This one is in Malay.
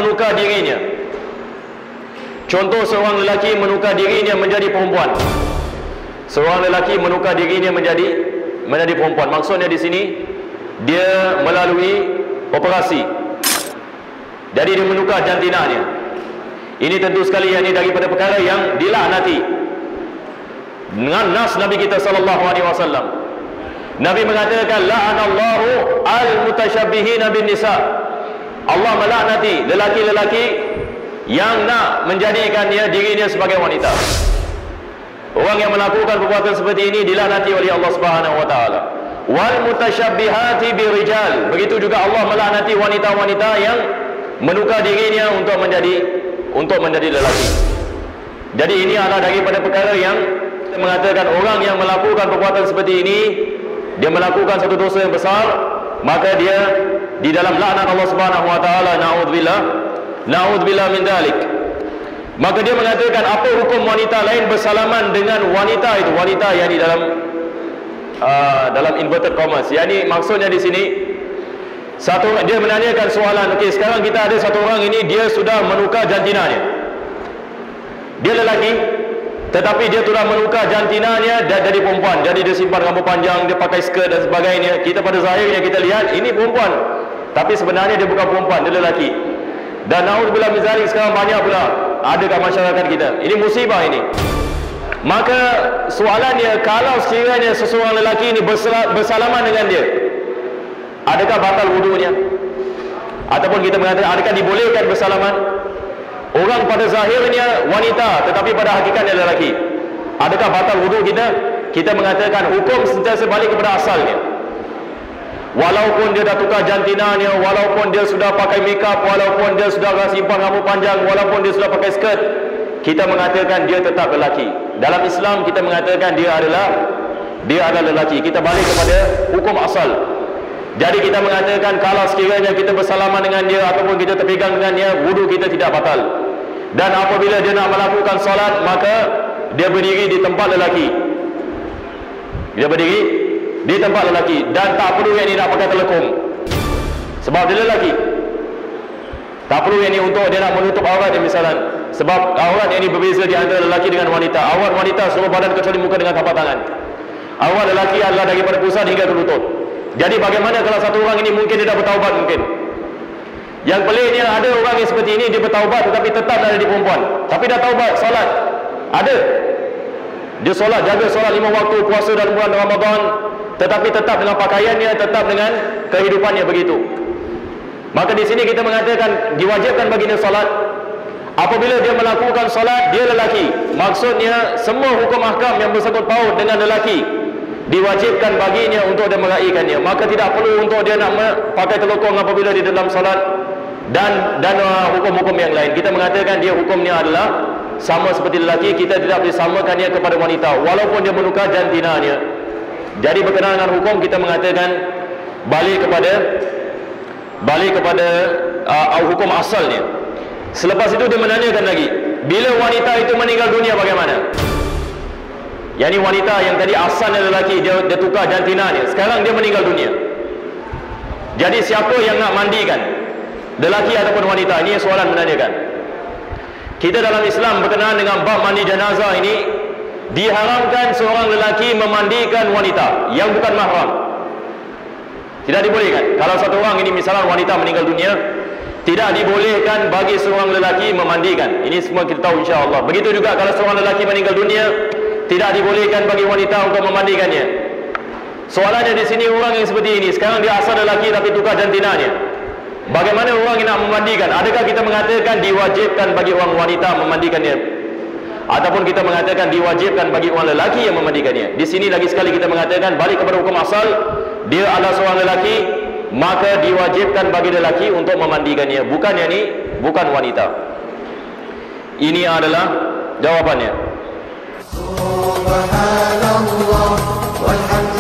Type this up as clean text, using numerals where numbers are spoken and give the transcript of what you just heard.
menukar dirinya. Contoh, seorang lelaki menukar dirinya menjadi perempuan. Seorang lelaki menukar dirinya menjadi perempuan. Maksudnya di sini dia melalui operasi. Jadi dia menukar jantinanya. Ini tentu sekali yang ini daripada perkara yang dilaknati dengan nas Nabi kita sallallahu alaihi wasallam. Nabi mengatakan la'anallahu al-mutasyabbihina bin nisa. Allah melaknati lelaki-lelaki yang nak menjadikan dirinya sebagai wanita. Orang yang melakukan perbuatan seperti ini dilaknati oleh Allah Subhanahu wa taala. Wal mutasyabbihati birijal. Begitu juga Allah melaknati wanita-wanita yang menukar dirinya untuk menjadi lelaki. Jadi ini adalah daripada perkara yang mengatakan orang yang melakukan perbuatan seperti ini, dia melakukan satu dosa yang besar, maka dia di dalam laknat Allah Subhanahu wa taala. Na'udzubillah min dzalik. Maka dia mengatakan, apa hukum wanita lain bersalaman dengan wanita itu? Wanita yang di dalam inverted commas. Yani maksudnya di sini dia menanyakan soalan, okey, sekarang kita ada satu orang ini, dia sudah menukar jantinanya. Dia lelaki, tetapi dia telah menukar jantinanya dan jadi perempuan. Jadi dia simpan rambut panjang, dia pakai skirt dan sebagainya. Kita pada zahirnya kita lihat ini perempuan, tapi sebenarnya dia bukan perempuan, dia lelaki. Dan na'udzubillah min dzalik, sekarang banyak pula ada kat masyarakat kita. Ini musibah ini. Maka soalannya, kalau sekiranya seseorang lelaki ini bersalaman dengan dia, adakah batal wudunya? Ataupun kita mengatakan, adakah dibolehkan bersalaman? Orang pada zahirnya wanita, tetapi pada hakikatnya lelaki. Adakah batal wudu kita? Kita mengatakan hukum sentiasa balik kepada asalnya. Walaupun dia dah tukar jantinanya, walaupun dia sudah pakai makeup, walaupun dia sudah simpan rambut panjang, walaupun dia sudah pakai skirt, kita mengatakan dia tetap lelaki. Dalam Islam kita mengatakan dia adalah lelaki. Kita balik kepada hukum asal. Jadi kita mengatakan kalau sekiranya kita bersalaman dengan dia ataupun kita terpegang dengan dia, wudu kita tidak batal. Dan apabila dia nak melakukan solat, maka dia berdiri di tempat lelaki. Dia berdiri di tempat lelaki dan tak perlu yang ini nak pakai telekung, sebab dia lelaki. Tak perlu yang ini untuk dia nak menutup aurat dia misalnya, sebab aurat yang ini berbeza di antara lelaki dengan wanita. Aurat wanita seluruh badan kecuali muka dengan tapak tangan. Aurat lelaki adalah daripada pusat hingga ke lutut. Jadi bagaimana kalau satu orang ini mungkin dia dah bertaubat mungkin. Yang peliknya ada orang yang seperti ini, dia bertaubat tetapi tetap ada di perempuan. Tapi dah taubat, solat. Ada. Dia solat, jaga solat 5 waktu, puasa dalam bulan Ramadan, tetapi tetap dengan pakaiannya, tetap dengan kehidupannya begitu. Maka di sini kita mengatakan diwajibkan baginya solat. Apabila dia melakukan solat, dia lelaki. Maksudnya semua hukum ahkam yang bersangkut paut dengan lelaki diwajibkan baginya untuk dia meraihkannya. Maka tidak perlu untuk dia nak pakai telekung apabila di dalam solat dan hukum-hukum yang lain. Kita mengatakan dia hukumnya adalah sama seperti lelaki. Kita tidak boleh samakannya kepada wanita walaupun dia menukar jantinanya. Jadi berkenaan dengan hukum, kita mengatakan balik kepada hukum asalnya. Selepas itu dia menanyakan lagi, bila wanita itu meninggal dunia bagaimana? Yani wanita yang tadi asalnya lelaki, dia tukar jantinanya, sekarang dia meninggal dunia. Jadi siapa yang nak mandikan, lelaki ataupun wanita? Ini soalan menanyakan. Kita dalam Islam berkenaan dengan bab mandi jenazah ini, diharamkan seorang lelaki memandikan wanita yang bukan mahram. Tidak dibolehkan. Kalau satu orang ini misalnya wanita meninggal dunia, tidak dibolehkan bagi seorang lelaki memandikan. Ini semua kita tahu insya-Allah. Begitu juga kalau seorang lelaki meninggal dunia, tidak dibolehkan bagi wanita untuk memandikannya. Soalannya di sini, orang yang seperti ini sekarang dia asal lelaki tapi tukar jantinanya. Bagaimana orang yang nak memandikan? Adakah kita mengatakan diwajibkan bagi orang wanita memandikannya? Ataupun kita mengatakan diwajibkan bagi orang lelaki yang memandikannya? Di sini lagi sekali kita mengatakan balik kepada hukum asal, dia adalah seorang lelaki, maka diwajibkan bagi lelaki untuk memandikannya, bukan yang ini, bukan wanita. Ini adalah jawabannya. Subhanallah walhamdulillah.